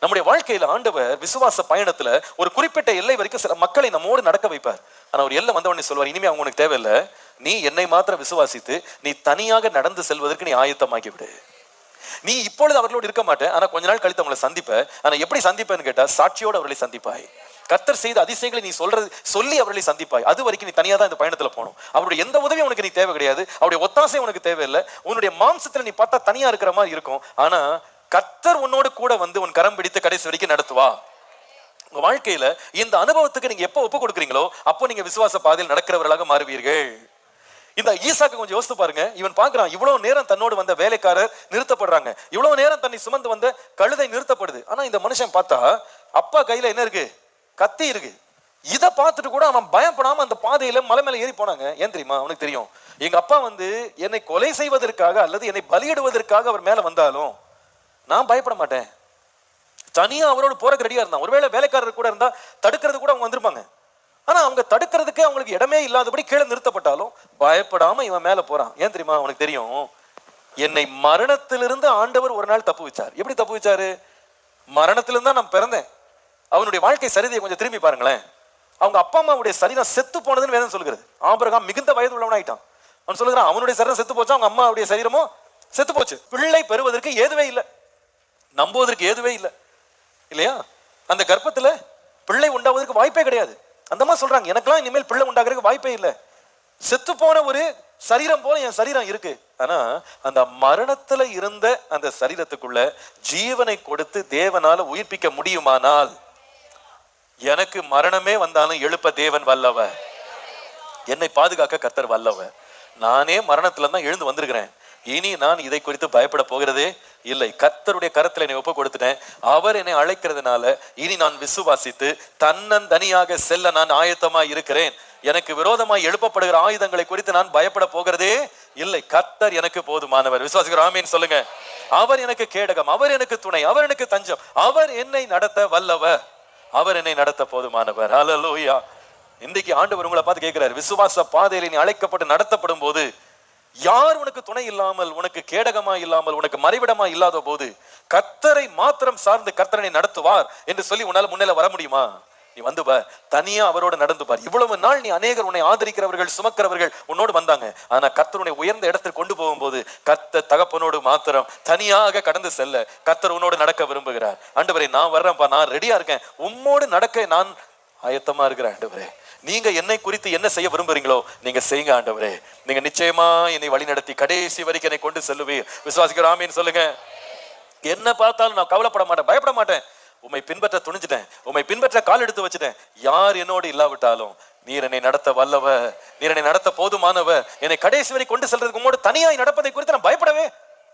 நம்முடைய வாழ்க்கையில ஆண்டவர் விசுவாச பயணத்துல ஒரு குறிப்பிட்ட எல்லை வரைக்கும் சில மக்களை நம்மோடு நடக்க வைப்பார். ஆனா ஒரு எல்லை வந்த உடனே சொல்வார், இனிமே அவங்க உனக்கு தேவையில்லை, நீ என்னை மாத்திரம் விசுவாசித்து நீ தனியாக நடந்து செல்வதற்கு நீ ஆயத்தமாக்கி விடு. நீ இப்பொழுது அவர்களோடு இருக்க மாட்டேன், ஆனா கொஞ்ச நாள் கழித்து அவங்களை சந்திப்ப. ஆனா எப்படி சந்திப்பேன்னு கேட்டா, சாட்சியோடு அவர்களை சந்திப்பாய். கர்த்தர் செய்த அதிசயங்களை நீ சொல்லி அவர்களை சந்திப்பாய். அது வரைக்கும் நீ தனியா தான் இந்த பயணத்துல போகணும். அவருடைய எந்த உதவியும் உனக்கு நீ தேவை கிடையாது, அவருடைய ஒத்தாசை உனக்கு தேவையில்லை. உன்னுடைய மாம்சத்துல நீ பார்த்தா தனியா இருக்கிற மாதிரி இருக்கும், ஆனா கர்த்தர் உன்னோடு கூட வந்து உன் கரம் பிடித்து கடைசி வரைக்கும் நடத்துவா. உங்க வாழ்க்கையில இந்த அனுபவத்துக்கு நீங்க எப்ப ஒப்பு கொடுக்குறீங்களோ அப்போ நீங்க விசுவாச பாதையில் நடக்கிறவர்களாக மாறுவீர்கள். இந்த ஈசாக்கு கொஞ்சம் யோசித்து பாருங்க. இவன் பாக்குறான், இவ்வளவு நேரம் தன்னோடு வந்த வேலைக்காரர் நிறுத்தப்படுறாங்க, இவ்வளவு நேரம் தன்னை சுமந்து வந்த கழுதை நிறுத்தப்படுது. ஆனா இந்த மனுஷன் பார்த்தா அப்பா கையில என்ன இருக்கு? கத்தி இருக்கு. இதை பார்த்துட்டு கூட அவன் பயப்படாம அந்த பாதையில மலை மேல ஏறி போனாங்க. ஏன் தெரியுமா? அவனுக்கு தெரியும், எங்க அப்பா வந்து என்னை கொலை செய்வதற்காக அல்லது என்னை பலியிடுவதற்காக அவர் மேல வந்தாலும் நான் பயப்பட மாட்டேன். தனியா அவரோடு போறதுக்கு ரெடியா இருந்தான். ஒருவேளை வேலைக்காரர் கூட இருந்தா தடுக்கிறது கூட அவங்க வந்திருப்பாங்க. ஆனா அவங்க தடுக்கிறதுக்கு அவங்களுக்கு இடமே இல்லாதபடி கீழே நிறுத்தப்பட்டாலும் பயப்படாம இவன் மேல போறான். ஏன் தெரியுமா? அவனுக்கு தெரியும், என்னை மரணத்திலிருந்து ஆண்டவர் ஒரு நாள் தப்பு வச்சார். எப்படி தப்பு வச்சாரு? மரணத்திலிருந்து தான் நான் பிறந்தேன். அவனுடைய வாழ்க்கை சரிதையை கொஞ்சம் திரும்பி பாருங்களேன். அவங்க அப்பா அம்மாவுடைய சரீரம் செத்து போனதுன்னு வேதம் சொல்லுகிறது. ஆபிரகாம் மிகுந்த வயது உள்ளவன் ஆயிட்டான். அவன் சொல்லுகிறான், அவனுடைய சரீரம் செத்து போச்சு, அவங்க அம்மாவுடைய சரீரமும் செத்து போச்சு. பிள்ளை பெறுவதற்கு ஏதுவே இல்லை, நம்புவதற்கு ஏதுவே இல்லை, இல்லையா? அந்த கர்ப்பத்துல பிள்ளை உண்டாவதற்கு வாய்ப்பே கிடையாது. அந்த மாதிரி சொல்றாங்க, எனக்கெல்லாம் இனிமேல் பிள்ளை உண்டாகிறதுக்கு வாய்ப்பே இல்லை. செத்து போன ஒரு சரீரம் போல என் சரீரம் இருக்கு. ஆனா அந்த மரணத்துல இருந்த அந்த சரீரத்துக்குள்ள ஜீவனை கொடுத்து தேவனால உயிர்ப்பிக்க முடியுமானால், எனக்கு மரணமே வந்தாலும் எழுப்ப தேவன் வல்லவர், என்னை பாதுகாக்க கர்த்தர் வல்லவர். நானே மரணத்துல தான் எழுந்து வந்திருக்கிறேன். இனி நான் இதை குறித்து பயப்பட போகிறதே இல்லை. கர்த்தருடைய கரத்தில் என்னை ஒப்பு கொடுத்துட்டேன். அவர் என்னை அழைக்கிறதுனால இனி நான் விசுவாசித்து தன்னந்தனியாக செல்ல நான் ஆயத்தமாய் இருக்கிறேன். எனக்கு விரோதமாய் எழுப்பப்படுகிற ஆயுதங்களை குறித்து நான் பயப்பட போகிறதே இல்லை. கர்த்தர் எனக்கு போதுமானவர். விசுவாசிக்கிற ஆமீன் சொல்லுங்க. அவர் எனக்கு கேடகம், அவர் எனக்கு துணை, அவர் எனக்கு தஞ்சம், அவர் என்னை நடத்த வல்லவர், அவர் என்னை நடத்த போதுமானவர். ஹல்லேலூயா. இன்றைக்கு ஆண்டவர் உங்களை பார்த்து கேட்கிறார், விசுவாச பாதையில் நீ அழைக்கப்பட்டு நடத்தப்படும் போது யார் உனக்கு துணை இல்லாமல், உனக்கு கேடகமா இல்லாமல், உனக்கு மறைவிடமா இல்லாத போது கர்த்தரை மாத்திரம் சார்ந்து கர்த்தரை நடத்துவார் என்று சொல்லி உன்னால முன்னில வர முடியுமா? நீ வந்து பார், தனியா அவரோடு நடந்து பார். இவ்வளவு நாள் நீ அநேகர் உன்னை ஆதரிக்கிறவர்கள் சுமக்கிறவர்கள் உன்னோடு வந்தாங்க. ஆனா கர்த்தருடைய உயர்ந்த இடத்திற்கு கொண்டு போகும்போது கர்த்தர் தகப்பனோடு மாத்திரம் தனியாக கடந்து செல்ல கர்த்தர் உன்னோடு நடக்க விரும்புகிறார். ஆண்டவரே நான் வர்றேன்ப்பா, நான் ரெடியா இருக்கேன், உம்மோடு நடக்க நான் ஆயத்தமா இருக்கிறேன். ஆண்டவரே நீங்க என்னை குறித்து என்ன செய்ய விரும்புறீங்களோ நீங்க செய்யுங்க ஆண்டவரே. நீங்க நிச்சயமா என்னை வழி நடத்தி கடைசி வரைக்கும் என்னை கொண்டு செல்லுவீர். விசுவாசிக்கிற ஆமீன் சொல்லுங்க. என்ன பார்த்தாலும் நான் கவலைப்பட மாட்டேன், பயப்பட மாட்டேன். உம்மை பின்பற்ற துணிஞ்சிட்டேன், உம்மை பின்பற்ற கால் எடுத்து வச்சுட்டேன். யார் என்னோடு இல்லாவிட்டாலும் நீர் என்னை நடத்த வல்லவர், நீர் என்னை நடத்த போதுமானவர். என்னை கடைசி வரை கொண்டு செல்றதுக்கு உங்களோட தனியாய் நடப்பதை குறித்து நான் பயப்படவே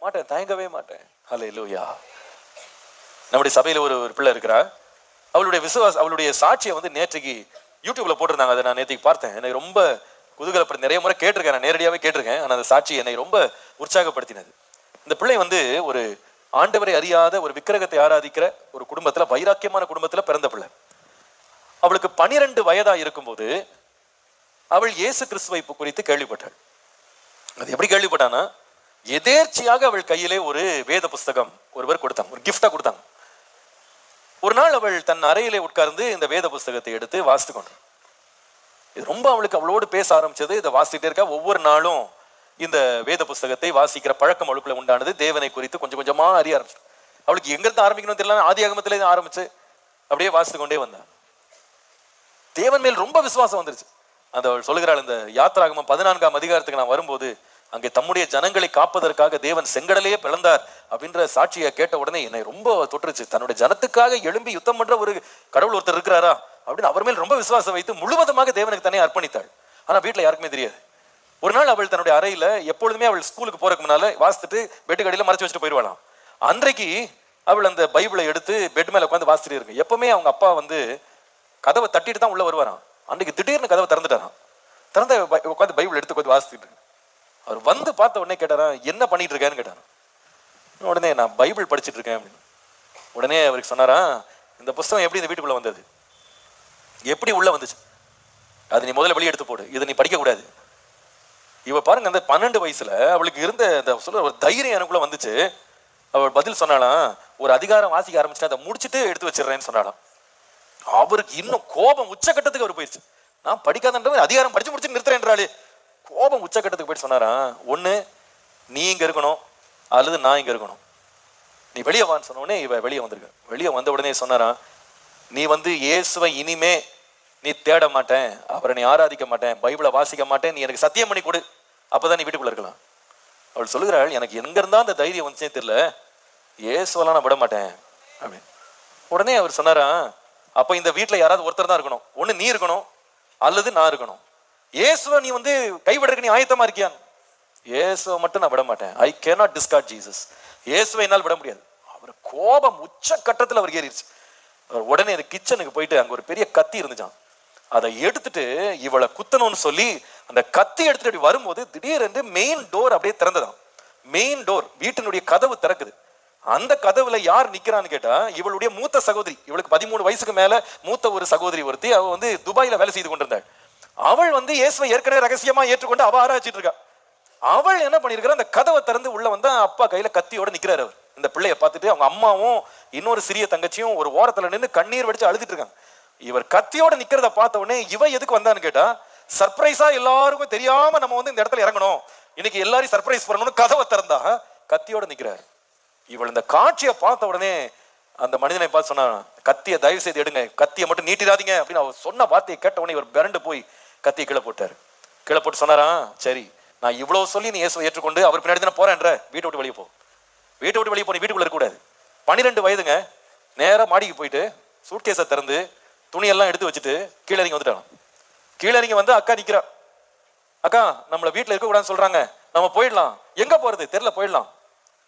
மாட்டேன், தயங்கவே மாட்டேன். ஹல்லேலூயா. நம்முடைய சபையில ஒரு பிள்ளை இருக்கிறா. அவளுடைய சாட்சியை வந்து நேற்றைக்கு யூடியூப்ல போட்டிருந்தாங்க. அதை நான் நேற்றுக்கு பார்த்தேன். என்னை ரொம்ப குதூகலப்படுத்தி, நிறைய முறை கேட்டிருக்கேன், நான் நேரடியாவே கேட்டிருக்கேன். ஆனால் அந்த சாட்சி என்னை ரொம்ப உற்சாகப்படுத்தினது. இந்த பிள்ளை வந்து ஒரு ஆண்டவரை அறியாத ஒரு விக்கிரகத்தை ஆராதிக்கிற ஒரு குடும்பத்துல, வைராக்கியமான குடும்பத்துல பிறந்த பிள்ளை. அவளுக்கு 12 வயதா இருக்கும்போது அவள் இயேசு கிறிஸ்துவை குறித்து கேள்விப்பட்டாள். அது எப்படி கேள்விப்பட்டானா, எதேர்ச்சியாக அவள் கையிலே ஒரு வேத புஸ்தகம் ஒருவர் கொடுத்தாங்க, ஒரு கிஃப்டா கொடுத்தாங்க. ஒரு நாள் அவள் தன் அறையிலே உட்கார்ந்து இந்த வேத புஸ்தகத்தை எடுத்து வாசித்து கொண்டாள். இது ரொம்ப அவளோடு பேச ஆரம்பிச்சது. இதை வாசிக்கிட்டே இருக்கா. ஒவ்வொரு நாளும் இந்த வேத புஸ்தகத்தை வாசிக்கிற பழக்கம் அவளுக்குள்ள உண்டானது. தேவனை குறித்து கொஞ்சம் கொஞ்சமா அறிய ஆரம்பிச்சு. அவளுக்கு எங்கிருந்து ஆரம்பிக்கணும் தெரியல, ஆதி ஆகமத்திலே ஆரம்பிச்சு அப்படியே வாசித்து கொண்டே வந்தான். தேவன் மேல் ரொம்ப விசுவாசம் வந்துருச்சு. அந்த அவள் சொல்லுகிறாள், இந்த யாத்திராகமம் 14ஆம் அதிகாரத்துக்கு நான் வரும்போது அங்கே தம்முடைய ஜனங்களை காப்பதற்காக தேவன் செங்கடலையே பிளந்தார் அப்படின்ற சாட்சியை கேட்ட உடனே என்னை ரொம்ப தொற்றுச்சு. தன்னுடைய ஜனத்துக்காக எழும்பி யுத்தம் பண்ற ஒரு கடவுள் ஒருத்தர் இருக்கிறாரா அப்படின்னு அவர் மேல் ரொம்ப விசுவாசம் வைத்து முழுவதுமாக தேவனுக்கு தன்னை அர்ப்பணித்தாள். ஆனா வீட்டுல யாருக்குமே தெரியாது. ஒரு நாள் அவள் தன்னுடைய அறையில, எப்பொழுதுமே அவள் ஸ்கூலுக்கு போறதுக்கு முன்னால வாசித்துட்டு பெட்டு கடையில மறைச்சு வச்சுட்டு போயிடுவாளாம். அன்றைக்கு அவள் அந்த பைபிளை எடுத்து பெட் மேல உட்காந்து வாசிட்டு இருக்கு. எப்பவுமே அவங்க அப்பா வந்து கதவை தட்டிட்டு தான் உள்ள வருவாராம். அன்றைக்கு திடீர்னு கதவை திறந்துட்டாராம். திறந்த உட்காந்து பைபிள் எடுத்து உட்காந்து வாசித்துட்டு இருக்கு. அவர் வந்து பார்த்த உடனே கேட்டாராம், என்ன பண்ணிட்டு இருக்கேன்னு கேட்டாராம். உடனே நான் பைபிள் படிச்சுட்டு இருக்கேன் அப்படின்னு. உடனே அவருக்கு சொன்னாரா, இந்த புஸ்தகம் எப்படி இந்த வீட்டுக்குள்ள வந்தது, எப்படி உள்ள வந்துச்சு, அது நீ முதல்ல வெளியே எடுத்து போடு, இதை நீ படிக்க கூடாது. இவ பாருங்க, அந்த 12 வயசுல அவளுக்கு இருந்த அந்த சொல்ல ஒரு தைரியம் எனக்குள்ள வந்துச்சு. அவள் பதில் சொன்னாலாம், ஒரு அதிகாரம் வாசிக்க ஆரம்பிச்சுட்டு அதை முடிச்சுட்டு எடுத்து வச்சிடறேன்னு சொன்னாலும் அவருக்கு இன்னும் கோபம் உச்சக்கட்டத்துக்கு அவர் போயிடுச்சு. நான் படிக்காதன்ற அதிகாரம் படிச்சு முடிச்சு நிறுத்துறேன்றாளே, கோபம் உச்சக்கட்டத்துக்கு போயிட்டு சொன்னாராம், ஒண்ணு நீ இங்க இருக்கணும் அல்லது நான் இங்க இருக்கணும், நீ வெளியே வான்னு சொன்ன உடனே இவ வெளியே வந்திருக்க. வெளியே வந்த உடனே சொன்னாராம், நீ இயேசுவை இனிமே நீ தேட மாட்டேன், அவரை நீ ஆராதிக்க மாட்டேன், பைபிளை வாசிக்க மாட்டேன், நீ எனக்கு சத்தியம் பண்ணி கொடு, அப்பதான் நீ வீட்டுக்குள்ள இருக்கலாம். அவள் சொல்லுகிறாள், எனக்கு எங்க இருந்தா அந்த தைரியம் வந்துச்சே தெரியல, இயேசுவெல்லாம் நான் விட மாட்டேன் அப்படின்னு. உடனே அவர் சொன்னாராம், அப்ப இந்த வீட்டுல யாராவது ஒருத்தர் தான் இருக்கணும், ஒண்ணு நீ இருக்கணும் அல்லது நான் இருக்கணும். இயேசுவை நீ கைவிடுறதுக்கு நீ ஆயத்தமா இருக்கியான்? இயேசுவை மட்டும் நான் விட மாட்டேன். I cannot discard Jesus. இயேசுவை என்னால் விட முடியாது. அவர் கோபம் உச்ச கட்டத்தில் அவர் ஏறிடுச்சு. அவர் உடனே அந்த கிச்சனுக்கு போயிட்டு அங்க ஒரு பெரிய கத்தி இருந்துச்சான், அதை எடுத்துட்டு இவளை குத்தணும்னு சொல்லி அந்த கத்தி எடுத்துட்டு அப்படி வரும்போது திடீரென்று மெயின் டோர் அப்படியே திறந்துதான். மெயின் டோர், வீட்டினுடைய கதவு திறக்குது. அந்த கதவுல யார் நிக்கிறான்னு கேட்டா இவளுடைய மூத்த சகோதரி. இவளுக்கு 13 வயசுக்கு மேல மூத்த ஒரு சகோதரி ஒருத்தி. அவ துபாயில வேலை செய்து கொண்டிருந்தாள். அவள் இயேசுவை ஏற்கனவே ரகசியமா ஏற்றுக்கொண்டு அவ ஆராய்ச்சிட்டு இருக்கா. அவள் என்ன பண்ணிருக்கிறா, அந்த கதவை திறந்து உள்ள அப்பா கையில கத்தியோட நிக்கிறாரு. அவர் இந்த பிள்ளைய பார்த்துட்டு அவங்க அம்மாவும் இன்னொரு சிறிய தங்கச்சியும் ஒரு ஓரத்துல நின்று கண்ணீர் வடிச்சு அழுதுட்டு இருக்காங்க. இவர் கத்தியோட நிக்கிறத பார்த்த உடனே இவ எதுக்கு வந்தான்னு கேட்டா, சர்ப்ரைஸா எல்லாருக்கும் தெரியாம நம்ம இந்த இடத்துல இறங்கணும், இன்னைக்கு எல்லாரையும் சர்ப்ரைஸ் பண்ணணும்னு கதவை திறந்தா கத்தியோட நிக்கிறாரு. இவள் இந்த காட்சியை பார்த்த உடனே அந்த மனிதனை பார்த்து சொன்னா, கத்தியை தயவு செய்து எடுங்க, கத்தியை மட்டும் நீட்டிடாதீங்க அப்படின்னு அவர் சொன்ன வார்த்தையை கேட்ட உடனே இவர் பிறண்டு போய் கத்தியை கீழே போட்டாரு. கீழே போட்டு சொன்னாராம், சரி நான் இவ்வளவு சொல்லி நீ இயேசுவை ஏற்றுக்கொண்டு அவர் பின்னாடி தானே போறேன்ற, வீட்டை விட்டு வெளியே போ, வீட்டை விட்டு வெளியே போ, நீ வீட்டுக்குள்ள இருக்கக்கூடாது. 12 வயதுங்க, நேரா மாடிக்கு போயிட்டு சூட்கேஸை திறந்து துணியெல்லாம் எடுத்து வச்சுட்டு கீழே இறங்கி வந்துட்டாங்க. கீழே இறங்கி அக்கா நிக்கிறா, அக்கா நம்மள வீட்டுல இருக்க கூடாதுன்னு சொல்றாங்க, நம்ம போயிடலாம், எங்க போறது தெரியல, போயிடலாம்.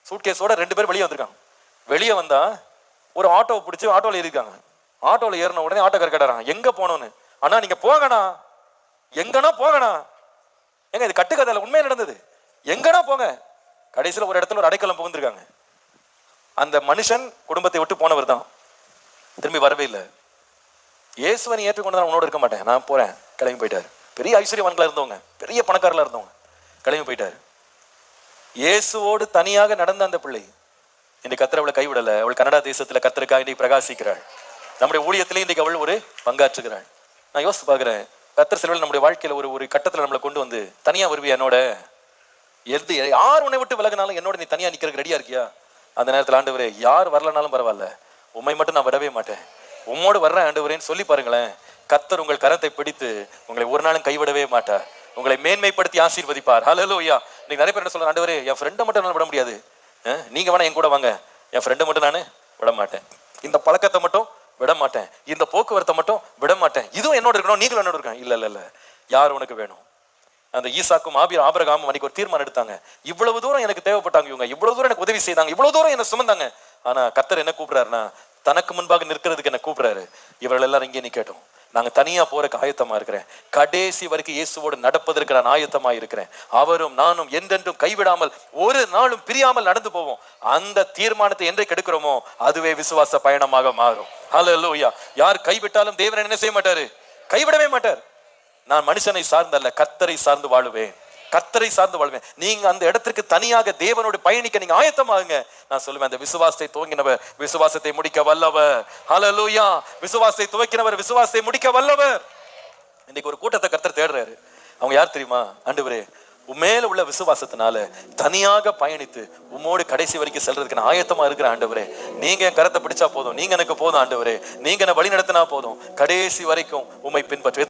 சூட்கேஸோட 2 பேர் வெளியே வந்திருக்காங்க. வெளியே வந்தா ஒரு ஆட்டோவை பிடிச்சி ஆட்டோல ஏறிருக்காங்க. ஆட்டோல ஏறின உடனே ஆட்டோக்காரர் கேட்டாராம், எங்க போனோன்னு. அண்ணா நீங்க போங்கண்ணா, எங்கன்னா போங்கண்ணா, எங்க இது கட்டுக்கதையில உண்மையா நடந்தது, எங்கனா போங்க. கடைசியில் ஒரு இடத்துல ஒரு அடைக்கலம் புகுந்திருக்காங்க. அந்த மனுஷன் குடும்பத்தை விட்டு போனவர் தான், திரும்பி வரவே இல்லை. இயேசுவனை ஏற்றுக்கொண்டு உன்னோட இருக்க மாட்டேன், நான் போறேன், கிளம்பி போயிட்டாரு. பெரிய ஐஸ்வர்யவான்களா இருந்தவங்க, பெரிய பணக்காரர்களா இருந்தவங்க, கிளம்பி போயிட்டாரு. இயேசுவோடு தனியாக நடந்த அந்த பிள்ளை இன்னைக்கு கர்த்தர் அவளை கைவிடல. அவள் கனடா தேசத்துல கர்த்தருக்காக இன்னைக்கு பிரகாசிக்கிறாள். நம்முடைய ஊழியத்திலே இன்னைக்கு அவள் ஒரு பங்காற்றுகிறாள். நான் யோசித்து பார்க்கிறேன், கர்த்தர் சிலவில் நம்முடைய வாழ்க்கையில ஒரு கட்டத்துல நம்மளை கொண்டு தனியா வருவியா, என்னோட யார் உன்னை விட்டு விலகினாலும் என்னோட நீ தனியா நிக்கிறதுக்கு ரெடியா இருக்கியா? அந்த நேரத்தில் ஆண்டவரே யார் வரலனாலும் பரவாயில்ல, உண்மை மட்டும் நான் விடவே மாட்டேன், உம்மோடு வர்றேன் ஆண்டவரேன்னு சொல்லி பாருங்களேன். கர்த்தர் உங்கள் கரத்தை பிடித்து உங்களை ஒரு நாளும் கைவிடவே மாட்டார், உங்களை மேன்மைப்படுத்தி ஆசீர்வதிப்பார். ஹல்லேலூயா. நீங்க நிறைய பேர் என்ன சொல்ற, ஆண்டவரே என் ஃப்ரெண்டை மட்டும் நான் விட முடியாது, நீங்க வேணா என் கூட வாங்க, என் ஃப்ரெண்டை மட்டும் நான் விட மாட்டேன், இந்த பழக்கத்தை மட்டும் விட மாட்டேன், இந்த போக்குவரத்தை மட்டும் விட மாட்டேன், இதுவும் என்னோட இருக்கணும், நீங்களும் என்னோட இருக்காங்க. இல்ல இல்ல இல்ல, யார் உனக்கு வேணும்? அந்த ஈசாக்கும் ஆபிரகாமும் அன்னைக்கு ஒரு தீர்மானம் எடுத்தாங்க. இவ்வளவு தூரம் எனக்கு தேவைப்பட்டாங்க, இவங்க இவ்வளவு தூரம் எனக்கு உதவி செய்தாங்க, இவ்வளவு தூரம் என்ன சுமந்தாங்க. ஆனா கர்த்தர் என்ன கூப்பிடுறாருன்னா, தனக்கு முன்பாக நிற்கிறதுக்கு என்ன கூப்பிடுறாரு. இவர்கள் எல்லாரும் இங்கே நிக்கட்டும், நாங்க தனியா போறதுக்கு ஆயத்தமா இருக்கிறேன், கடைசி வரைக்கும் இயேசுவோடு நடப்பதற்கு நான் ஆயத்தமா இருக்கிறேன், அவரும் நானும் என்றென்றும் கைவிடாமல் ஒரு நாளும் பிரியாமல் நடந்து போவோம். அந்த தீர்மானத்தை என்றைக்கு எடுக்கிறோமோ அதுவே விசுவாச பயணமாக மாறும். ஹல்லேலூயா. யார் கைவிட்டாலும் தேவன் என்ன செய்ய மாட்டாரு, கைவிடவே மாட்டார். நான் மனுஷனை சார்ந்தல்ல, கர்த்தரை சார்ந்து வாழுவேன், கர்த்தரை சார்ந்து வாழ்வேன். நீங்க அந்த இடத்திற்கு தனியாக தேவனோடு பயணிக்க நீங்க ஆயத்தமாகுங்க. நான் சொல்லுவேன், அந்த விசுவாசத்தை துவங்கினவர் விசுவாசத்தை முடிக்க வல்லவர். ஹல்லேலூயா. விசுவாசத்தை துவக்கினவர் விசுவாசத்தை முடிக்க வல்லவர். இன்னைக்கு ஒரு கூட்டத்தை கர்த்தர் தேடுறாரு. அவங்க யார் தெரியுமா? ஆண்டவரே உம்மேல உள்ள விசுவாசத்தினால தனியாக பயணித்து உம்மோடு கடைசி வரைக்கும் செல்றதுக்கு நான் ஆயத்தமா இருக்கிற ஆண்டவரே, நீங்க என் கரத்தை பிடிச்சா போதும், நீங்க எனக்கு போதும் ஆண்டவரே, நீங்க என்ன வழி நடத்தினா போதும், கடைசி வரைக்கும் உம்மை பின்பற்ற